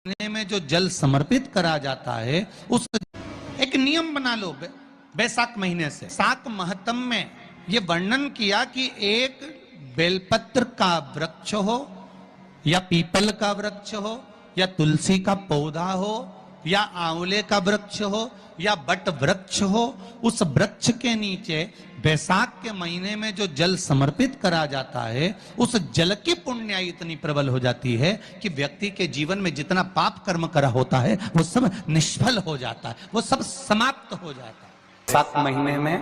में जो जल समर्पित करा जाता है उस एक नियम बना लो बैसाख महीने से। साक महत्म में ये वर्णन किया कि एक बेलपत्र का वृक्ष हो या पीपल का वृक्ष हो या तुलसी का पौधा हो या आंवले का वृक्ष हो या बट वृक्ष हो, उस वृक्ष के नीचे बैसाख के महीने में जो जल समर्पित करा जाता है उस जल की पुण्याई इतनी प्रबल हो जाती है कि व्यक्ति के जीवन में जितना पाप कर्म करा होता है वो सब निष्फल हो जाता है, वो सब समाप्त हो जाता है। बैसाख महीने में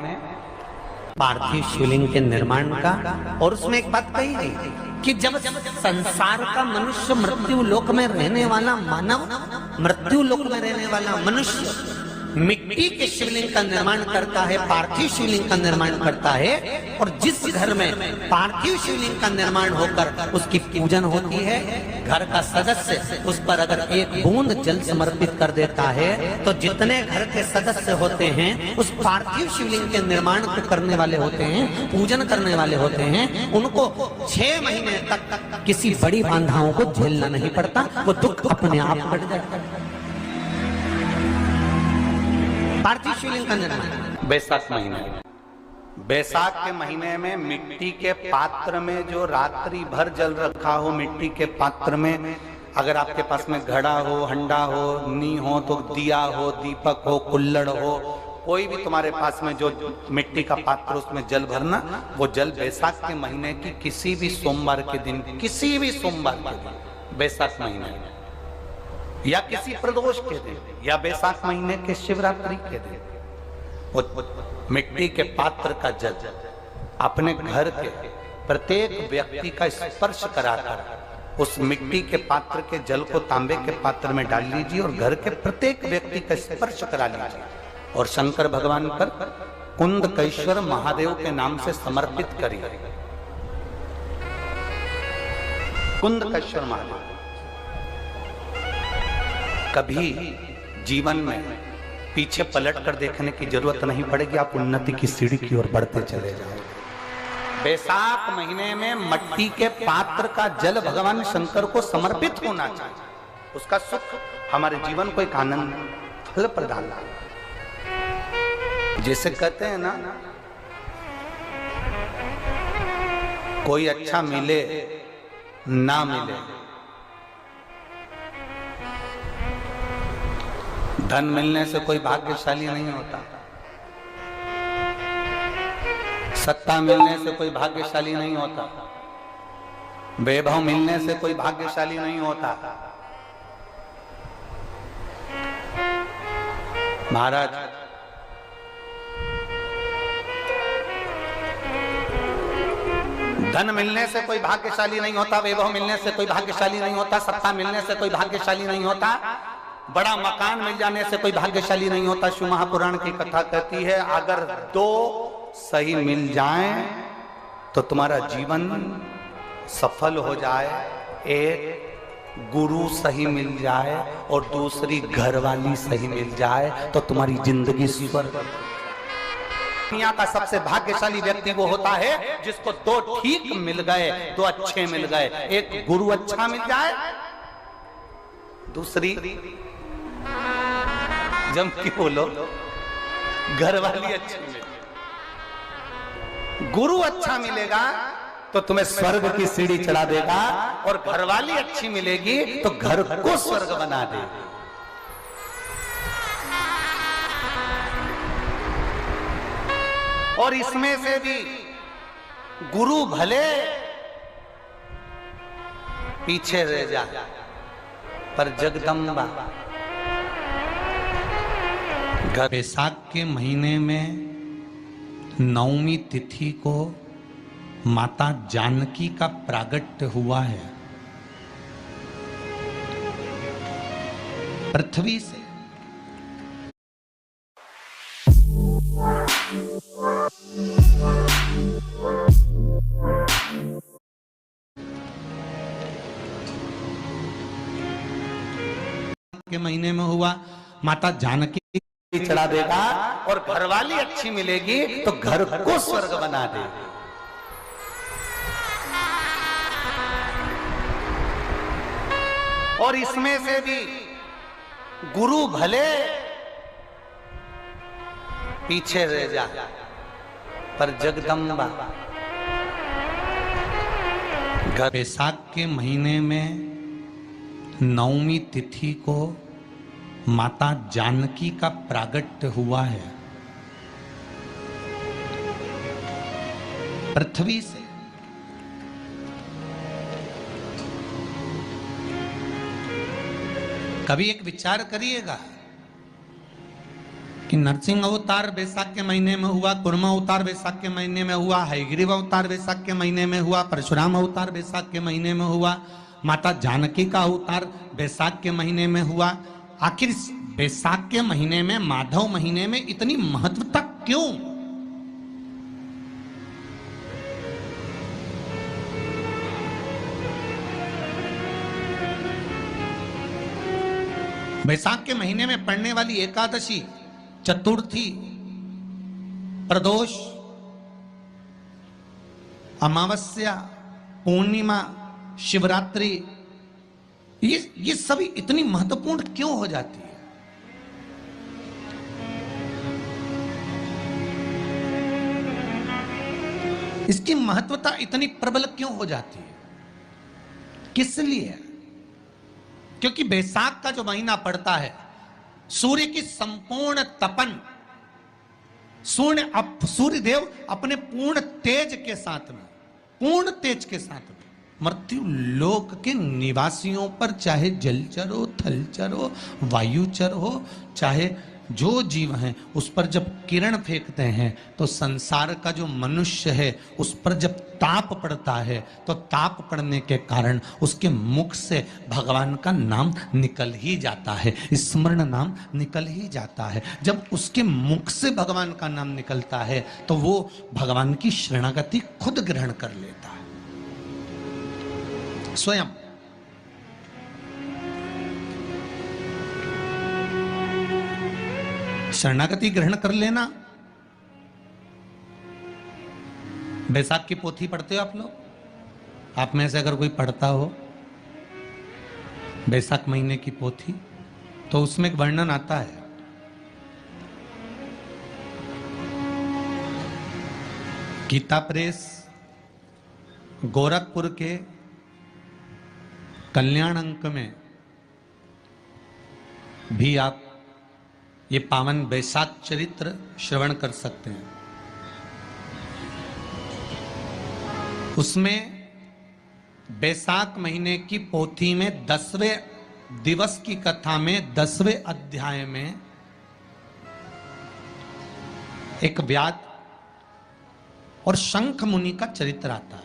पार्थिव शिवलिंग के निर्माण का, और उसमें एक बात कही गई कि जब संसार का मनुष्य मृत्यु लोक में रहने वाला मानव, मृत्यु लोक में रहने वाला मनुष्य मिट्टी के शिवलिंग का निर्माण करता है, पार्थिव शिवलिंग का निर्माण करता है, और जिस घर में पार्थिव शिवलिंग का निर्माण होकर उसकी पूजन होती है, घर का सदस्य उस पर अगर एक बूंद जल समर्पित कर देता है तो जितने घर के सदस्य होते हैं उस पार्थिव शिवलिंग के निर्माण को करने वाले होते हैं, पूजन करने वाले होते हैं, उनको 6 महीने तक किसी बड़ी बाधाओं को झेलना नहीं पड़ता, वो दुख अपने आप कट जाता है। पार्थिव शिवलिंग का निर्माण बैसाख महीने, बैसाख के महीने में मिट्टी के पात्र में जो रात्रि भर जल रखा हो, मिट्टी के पात्र में अगर आपके पास में घड़ा हो, हंडा हो, नी हो तो दिया हो, दीपक हो, कुल्लड़ हो, कोई भी तुम्हारे पास में जो मिट्टी का पात्र उसमें जल भरना, वो जल बैसाख के महीने की किसी भी सोमवार के दिन, किसी भी सोमवार के दिन, बैसाख महीने या किसी प्रदोष के दिन या बैसाख महीने के शिवरात्रि के दिन, वो मिट्टी के पात्र का जल अपने घर के प्रत्येक व्यक्ति का स्पर्श कराकर उस मिट्टी के पात्र के जल को तांबे के पात्र में डाल लीजिए और घर के प्रत्येक व्यक्ति का स्पर्श करा लीजिए और शंकर भगवान पर कुंदकेश्वर महादेव के नाम से समर्पित करिए। कुंदकेश्वर महादेव, कभी जीवन में पीछे पलट कर देखने की जरूरत नहीं पड़ेगी, आप उन्नति की सीढ़ी की ओर बढ़ते चले जाओगे। बैसाख महीने में मिट्टी के पात्र का जल भगवान शंकर को समर्पित होना चाहिए, उसका सुख हमारे जीवन को एक आनंद फल प्रदान। जैसे कहते हैं ना, कोई अच्छा मिले ना मिले, धन मिलने से कोई भाग्यशाली नहीं होता, सत्ता मिलने से कोई भाग्यशाली नहीं होता, वैभव मिलने से कोई भाग्यशाली नहीं होता। महाराज, धन मिलने से कोई भाग्यशाली नहीं होता, वैभव मिलने से कोई भाग्यशाली नहीं होता, सत्ता मिलने से कोई भाग्यशाली नहीं होता, बड़ा मकान मिल जाने से कोई भाग्यशाली नहीं होता। शिव महापुराण की कथा कहती है, अगर 2 सही मिल जाएं तो तुम्हारा जीवन सफल हो जाए, एक गुरु सही मिल जाए और दूसरी घरवाली सही मिल जाए तो तुम्हारी जिंदगी स्वर्ग। दुनिया का सबसे भाग्यशाली व्यक्ति वो होता है जिसको 2 ठीक मिल गए, 2 अच्छे मिल गए, एक गुरु अच्छा मिल जाए, दूसरी जम की बोलो घरवाली अच्छी मिले। गुरु अच्छा मिलेगा तो तुम्हें स्वर्ग की सीढ़ी चढ़ा देगा और घरवाली अच्छी मिलेगी तो घर को स्वर्ग बना देगी। और इसमें से भी गुरु भले पीछे रह जाए पर जगदम्बा। बैसाख के महीने में नवमी तिथि को माता जानकी का प्रागट्य हुआ है। पृथ्वी से के महीने में हुआ, माता जानकी चढ़ा देगा और घरवाली अच्छी मिलेगी तो घर को स्वर्ग बना देगी। और इसमें से भी गुरु भले पीछे रह जा, पर जगदम्बा बैसाख के महीने में नवमी तिथि को माता जानकी का प्रागट्य हुआ है पृथ्वी से। कभी एक विचार करिएगा कि नरसिंह अवतार बैसाख के महीने में हुआ, कुर्मा अवतार बैसाख के महीने में हुआ, हयग्रीव अवतार बैसाख के महीने में हुआ, परशुराम अवतार बैसाख के महीने में हुआ, माता जानकी का अवतार बैसाख के महीने में हुआ। आखिर बैसाख के महीने में, माधव महीने में इतनी महत्वता क्यों? बैसाख के महीने में पड़ने वाली एकादशी, चतुर्थी, प्रदोष, अमावस्या, पूर्णिमा, शिवरात्रि, ये सभी इतनी महत्वपूर्ण क्यों हो जाती है? इसकी महत्वता इतनी प्रबल क्यों हो जाती है? किस लिए? क्योंकि बैसाख का जो महीना पड़ता है, सूर्य की संपूर्ण तपन, सूर्य देव अपने पूर्ण तेज के साथ में, पूर्ण तेज के साथ में मृत्यु लोक के निवासियों पर, चाहे जलचर हो, थलचर हो, वायुचर हो, चाहे जो जीव हैं, उस पर जब किरण फेंकते हैं तो संसार का जो मनुष्य है उस पर जब ताप पड़ता है तो ताप पड़ने के कारण उसके मुख से भगवान का नाम निकल ही जाता है, स्मरण नाम निकल ही जाता है। जब उसके मुख से भगवान का नाम निकलता है तो वो भगवान की शरणागति खुद ग्रहण कर लेता है स्वयं। शरणागति ग्रहण कर लेना। बैसाख की पोथी पढ़ते हो आप लोग? आप में से अगर कोई पढ़ता हो बैसाख महीने की पोथी, तो उसमें एक वर्णन आता है गीता प्रेस गोरखपुर के कल्याण अंक में भी आप ये पावन बैसाख चरित्र श्रवण कर सकते हैं। उसमें बैसाख महीने की पोथी में 10वें दिवस की कथा में 10वें अध्याय में एक व्याध और शंख मुनि का चरित्र आता है।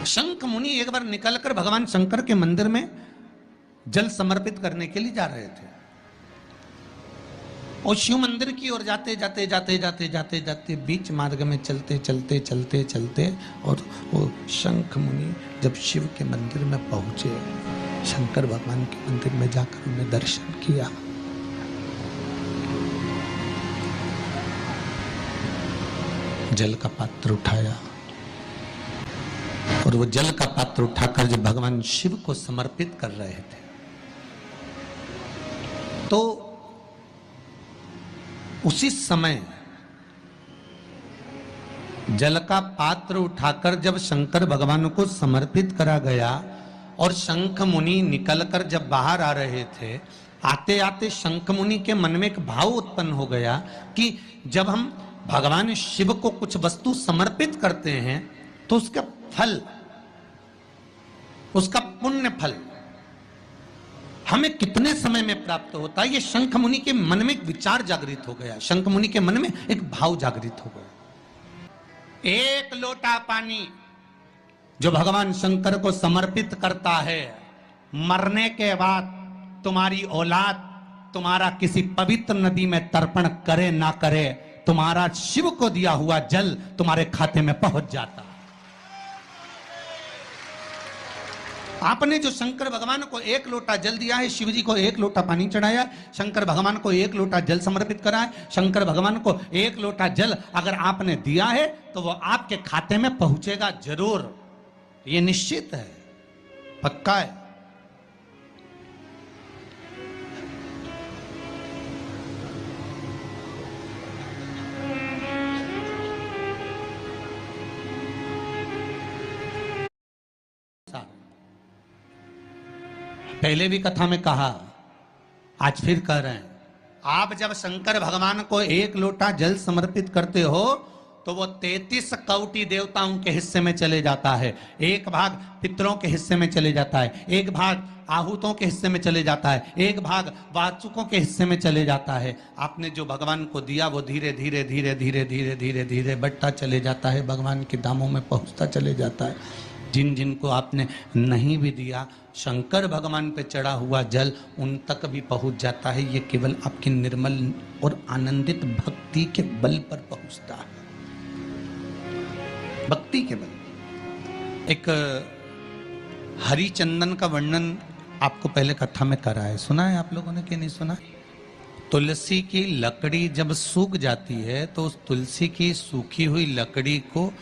शंख मुनि एक बार निकलकर भगवान शंकर के मंदिर में जल समर्पित करने के लिए जा रहे थे और शिव मंदिर की ओर जाते बीच मार्ग में चलते और वो शंख मुनि जब शिव के मंदिर में पहुंचे, शंकर भगवान के मंदिर में जाकर उन्हें दर्शन किया, जल का पात्र उठाया और वो जल का पात्र उठाकर जब भगवान शिव को समर्पित कर रहे थे तो उसी समय जल का पात्र उठाकर जब शंकर भगवान को समर्पित करा गया और शंख मुनि निकलकर जब बाहर आ रहे थे, आते आते शंख मुनि के मन में एक भाव उत्पन्न हो गया कि जब हम भगवान शिव को कुछ वस्तु समर्पित करते हैं तो उसका फल, उसका पुण्य फल हमें कितने समय में प्राप्त होता है। ये शंख मुनि के मन में एक विचार जागृत हो गया, शंख मुनि के मन में एक भाव जागृत हो गया। एक लोटा पानी जो भगवान शंकर को समर्पित करता है, मरने के बाद तुम्हारी औलाद तुम्हारा किसी पवित्र नदी में तर्पण करे ना करे, तुम्हारा शिव को दिया हुआ जल तुम्हारे खाते में पहुंच जाता। आपने जो शंकर भगवान को 1 लोटा जल दिया है, शिव जी को 1 लोटा पानी चढ़ाया, शंकर भगवान को 1 लोटा जल समर्पित करा है, शंकर भगवान को 1 लोटा जल अगर आपने दिया है तो वो आपके खाते में पहुंचेगा जरूर। ये निश्चित है, पक्का है। पहले भी कथा में कहा, आज फिर कह रहे हैं, आप जब शंकर भगवान को 1 लोटा जल समर्पित करते हो तो वो 33 कौटि देवताओं के हिस्से में चले जाता है। 1 भाग पितरों के हिस्से में चले जाता है, 1 भाग आहूतों के हिस्से में चले जाता है, 1 भाग वाचुकों के हिस्से में चले जाता है। आपने जो भगवान को दिया वो धीरे धीरे धीरे धीरे धीरे धीरे धीरे बढ़ता चले जाता है, भगवान के धामों में पहुंचता चले जाता है। जिन जिनको आपने नहीं भी दिया, शंकर भगवान पे चढ़ा हुआ जल उन तक भी पहुंच जाता है। ये केवल आपकी निर्मल और आनंदित भक्ति के बल पर पहुंचता है, भक्ति के बल। एक हरिचंदन का वर्णन आपको पहले कथा में करा है, सुना है आप लोगों ने कि नहीं सुना? तुलसी की लकड़ी जब सूख जाती है तो उस तुलसी की सूखी हुई लकड़ी को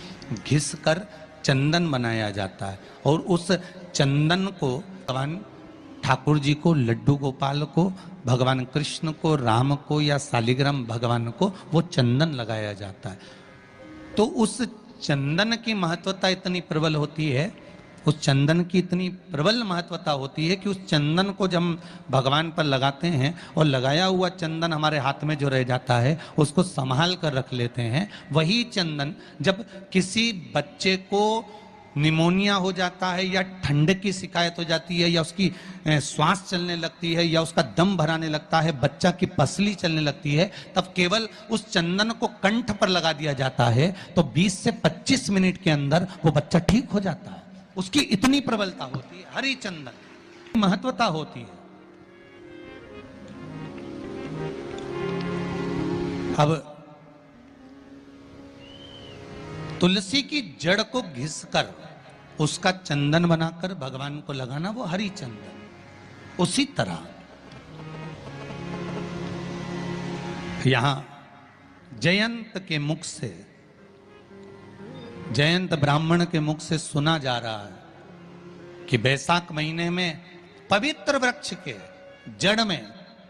घिस कर चंदन बनाया जाता है, और उस चंदन को भगवान ठाकुर जी को, लड्डू गोपाल को, भगवान कृष्ण को, राम को या शालिग्राम भगवान को वो चंदन लगाया जाता है। तो उस चंदन की महत्वता इतनी प्रबल होती है, उस चंदन की इतनी प्रबल महत्वता होती है कि उस चंदन को जब हम भगवान पर लगाते हैं और लगाया हुआ चंदन हमारे हाथ में जो रह जाता है उसको संभाल कर रख लेते हैं। वही चंदन जब किसी बच्चे को निमोनिया हो जाता है या ठंड की शिकायत हो जाती है या उसकी श्वास चलने लगती है या उसका दम भराने लगता है, बच्चा की पसली चलने लगती है, तब केवल उस चंदन को कंठ पर लगा दिया जाता है तो 20 से 25 मिनट के अंदर वो बच्चा ठीक हो जाता है। उसकी इतनी प्रबलता होती है, हरिचंदन महत्वता होती है। अब तुलसी की जड़ को घिसकर उसका चंदन बनाकर भगवान को लगाना, वो हरिचंदन। उसी तरह यहां जयंत के मुख से, जयंत ब्राह्मण के मुख से सुना जा रहा है कि बैसाख महीने में पवित्र वृक्ष के जड़ में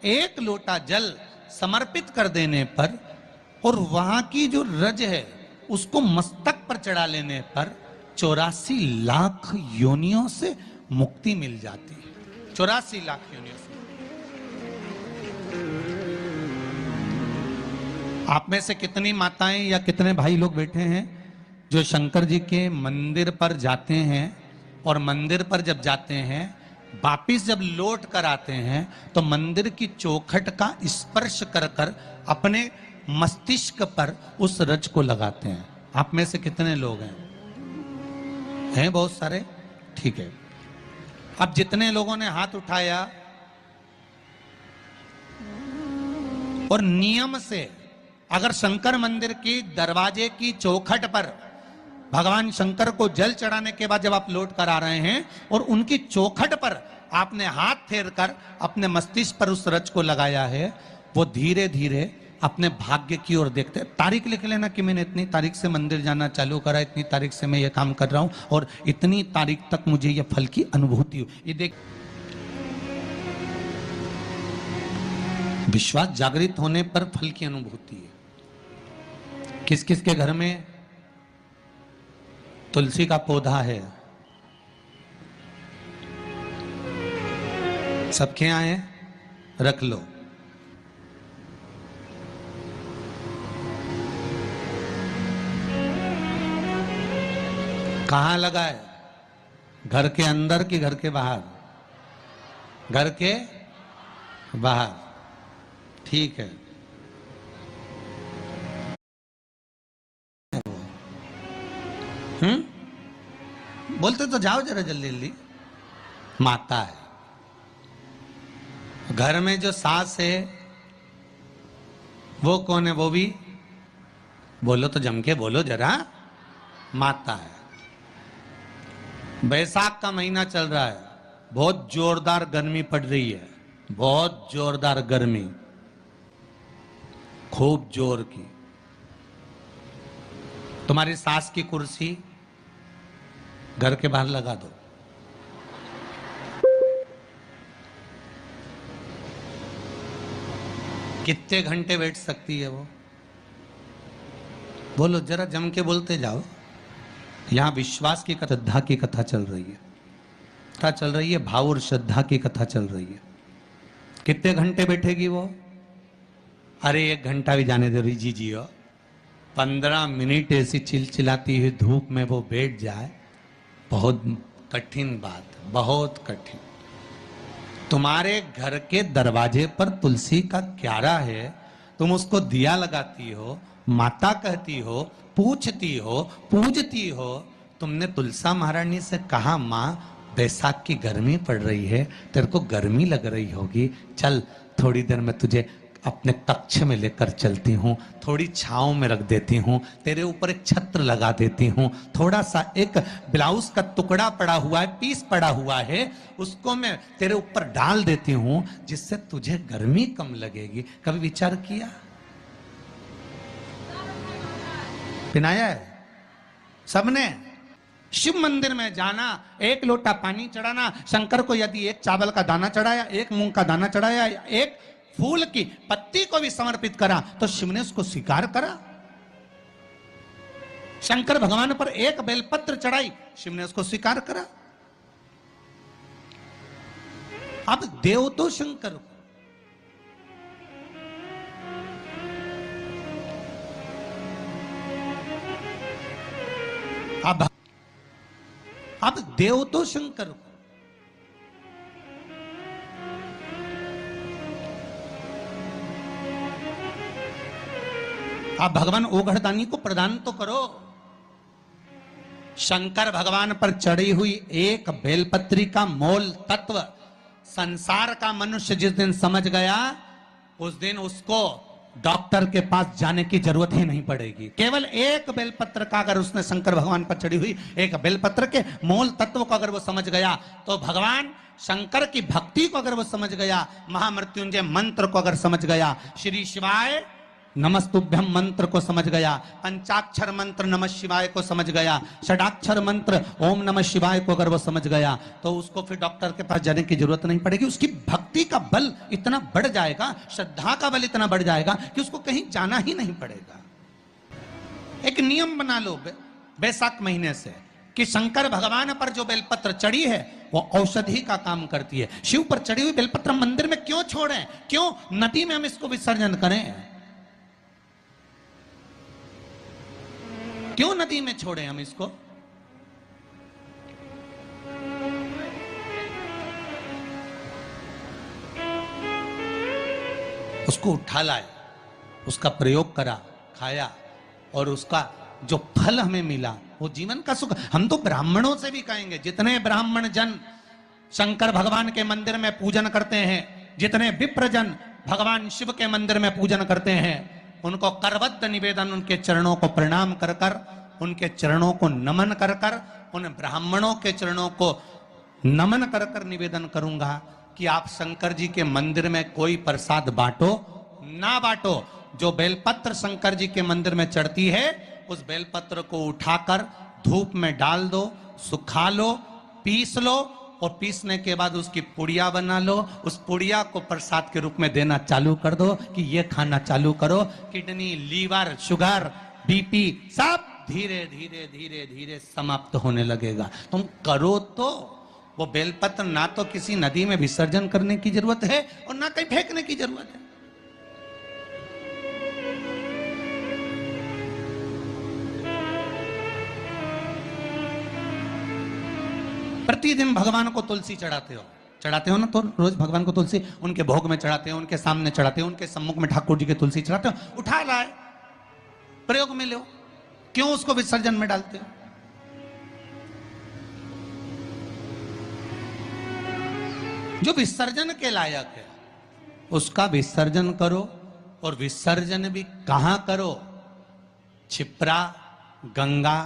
1 लोटा जल समर्पित कर देने पर और वहां की जो रज है उसको मस्तक पर चढ़ा लेने पर 84 लाख योनियों से मुक्ति मिल जाती है। 84 लाख योनियों से। आप में से कितनी माताएं या कितने भाई लोग बैठे हैं जो शंकर जी के मंदिर पर जाते हैं और मंदिर पर जब जाते हैं वापिस जब लौट कर आते हैं तो मंदिर की चौखट का स्पर्श कर कर अपने मस्तिष्क पर उस रज को लगाते हैं? आप में से कितने लोग हैं बहुत सारे, ठीक है। अब जितने लोगों ने हाथ उठाया और नियम से अगर शंकर मंदिर की दरवाजे की चौखट पर भगवान शंकर को जल चढ़ाने के बाद जब आप लौट कर आ रहे हैं और उनकी चौखट पर आपने हाथ फेर कर अपने मस्तिष्क पर उस रज को लगाया है, वो धीरे धीरे अपने भाग्य की ओर देखते हैं। तारीख लिख लेना कि मैंने इतनी तारीख से मंदिर जाना चालू करा, इतनी तारीख से मैं ये काम कर रहा हूं और इतनी तारीख तक मुझे ये फल की अनुभूति हुई। ये देख, विश्वास जागृत होने पर फल की अनुभूति है। किस किस के घर में तुलसी का पौधा है? सबके यहाँ है? रख लो। कहाँ लगा है? घर के अंदर कि घर के बाहर? घर के बाहर, ठीक है। बोलते तो जाओ जरा जल्दी जल्दी। माता है। घर में जो सास है वो कौन है? वो भी बोलो तो जम के बोलो जरा। माता है। बैसाख का महीना चल रहा है, बहुत जोरदार गर्मी पड़ रही है, बहुत जोरदार गर्मी, खूब जोर की। तुम्हारी सास की कुर्सी घर के बाहर लगा दो। कितने घंटे बैठ सकती है वो? बोलो जरा, जम के बोलते जाओ। यहां विश्वास की कथा, श्रद्धा की कथा चल रही है, कथा चल रही है, भाव और श्रद्धा की कथा चल रही है। कितने घंटे बैठेगी वो? अरे 1 घंटा भी जाने दो रिजी जी, 15 मिनट ऐसी चिलचिलाती हुई धूप में वो बैठ जाए, बहुत कठिन बात, बहुत कठिन। तुम्हारे घर के दरवाजे पर तुलसी का क्यारा है, तुम उसको दिया लगाती हो, माता कहती हो, पूछती हो, पूजती हो। तुमने तुलसा महारानी से कहा, माँ बैसाख की गर्मी पड़ रही है, तेरे को गर्मी लग रही होगी, चल थोड़ी देर में तुझे अपने कक्ष में लेकर चलती हूँ, थोड़ी छांव में रख देती हूँ, तेरे ऊपर एक छत्र लगा देती हूँ, थोड़ा सा एक ब्लाउज का टुकड़ा पड़ा हुआ है, पीस पड़ा हुआ है, उसको मैं तेरे ऊपर डाल देती हूँ, जिससे तुझे गर्मी कम लगेगी। कभी विचार किया? पिनाया है सबने। शिव मंदिर में जाना, 1 लोटा पानी चढ़ाना, शंकर को यदि 1 चावल का दाना चढ़ाया, 1 मूंग का दाना चढ़ाया, 1 फूल की पत्ती को भी समर्पित करा, तो शिव ने उसको स्वीकार करा। शंकर भगवान पर 1 बेलपत्र चढ़ाई, शिव ने उसको स्वीकार करा। अब देव तो शंकर को, अब देव तो शंकर को, आप भगवान ओघड़दानी को प्रदान तो करो। शंकर भगवान पर चढ़ी हुई 1 बेलपत्री का मोल तत्व संसार का मनुष्य जिस दिन समझ गया, उस दिन उसको डॉक्टर के पास जाने की जरूरत ही नहीं पड़ेगी। केवल 1 बेलपत्र का अगर उसने शंकर भगवान पर चढ़ी हुई 1 बेलपत्र के मोल तत्व को अगर वो समझ गया, तो भगवान शंकर की भक्ति को अगर वो समझ गया, महामृत्युंजय मंत्र को अगर समझ गया, श्री शिवाय नमस्तुभ्यम मंत्र को समझ गया, पंचाक्षर मंत्र नमः शिवाय को समझ गया, षडाक्षर मंत्र ओम नमः शिवाय को अगर वो समझ गया, तो उसको फिर डॉक्टर के पास जाने की जरूरत नहीं पड़ेगी। उसकी भक्ति का बल इतना बढ़ जाएगा, श्रद्धा का बल इतना बढ़ जाएगा कि उसको कहीं जाना ही नहीं पड़ेगा। एक नियम बना लो बैसाख महीने से कि शंकर भगवान पर जो बेलपत्र चढ़ी है वो औषधि का काम करती है। शिव पर चढ़ी हुई बेलपत्र मंदिर में क्यों छोड़ें? क्यों नदी में हम इसको विसर्जन करें? क्यों नदी में छोड़े हम इसको? उसको उठा लाए, उसका प्रयोग करा, खाया, और उसका जो फल हमें मिला वो जीवन का सुख। हम तो ब्राह्मणों से भी कहेंगे, जितने ब्राह्मण जन शंकर भगवान के मंदिर में पूजन करते हैं, जितने विप्र जन भगवान शिव के मंदिर में पूजन करते हैं, उनको करबद्ध निवेदन, उनके चरणों को प्रणाम कर कर, उनके चरणों को नमन कर कर, उन ब्राह्मणों के चरणों को नमन कर कर निवेदन करूंगा कि आप शंकर जी के मंदिर में कोई प्रसाद बांटो ना बांटो, जो बेलपत्र शंकर जी के मंदिर में चढ़ती है, उस बेलपत्र को उठाकर धूप में डाल दो, सुखा लो, पीस लो, और पीसने के बाद उसकी पुड़िया बना लो, उस पुड़िया को प्रसाद के रूप में देना चालू कर दो कि ये खाना चालू करो। किडनी, लीवर, शुगर, बीपी सब धीरे धीरे धीरे धीरे समाप्त होने लगेगा। तुम करो तो। वो बेलपत्र ना तो किसी नदी में विसर्जन करने की जरूरत है और ना कहीं फेंकने की जरूरत है। प्रतिदिन भगवान को तुलसी चढ़ाते हो ना? तो रोज भगवान को तुलसी उनके भोग में चढ़ाते हो, उनके सामने चढ़ाते हो, उनके सम्मुख में ठाकुर जी के तुलसी चढ़ाते हो। उठा लाए, प्रयोग में लो, क्यों उसको विसर्जन में डालते हो? जो विसर्जन के लायक है उसका विसर्जन करो, और विसर्जन भी कहां करो? क्षिप्रा, गंगा,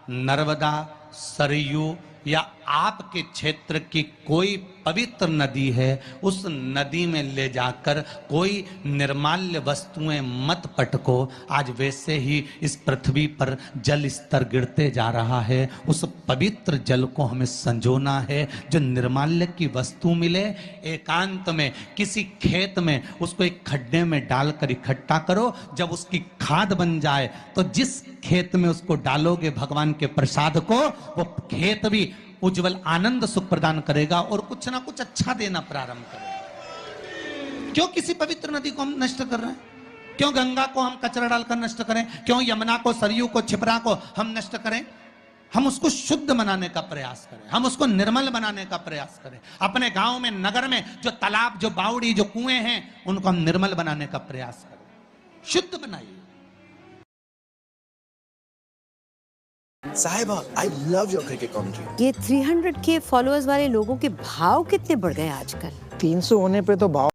नर्मदा, सरयू, या आपके क्षेत्र की कोई पवित्र नदी है, उस नदी में ले जाकर कोई निर्माल्य वस्तुएं मत पटको। आज वैसे ही इस पृथ्वी पर जल स्तर गिरते जा रहा है, उस पवित्र जल को हमें संजोना है। जो निर्माल्य की वस्तु मिले, एकांत में किसी खेत में उसको एक खड्डे में डालकर इकट्ठा करो। जब उसकी खाद बन जाए तो जिस खेत में उसको डालोगे भगवान के प्रसाद को, वो खेत भी उज्जवल आनंद सुख प्रदान करेगा और कुछ ना कुछ अच्छा देना प्रारंभ करेगा। क्यों किसी पवित्र नदी को हम नष्ट कर रहे हैं? क्यों गंगा को हम कचरा डालकर नष्ट करें? क्यों यमुना को, सरयू को, क्षिप्रा को हम नष्ट करें? हम उसको शुद्ध बनाने का प्रयास करें, हम उसको निर्मल बनाने का प्रयास करें। अपने गांव में, नगर में जो तालाब, जो बावड़ी, जो कुएं हैं, उनको हम निर्मल बनाने का प्रयास करें, शुद्ध बनाइए। साहिबा, I love your cricket commentary. ये 300K फॉलोअर्स वाले लोगों के भाव कितने बढ़ गए आजकल। 300 होने पे तो भाव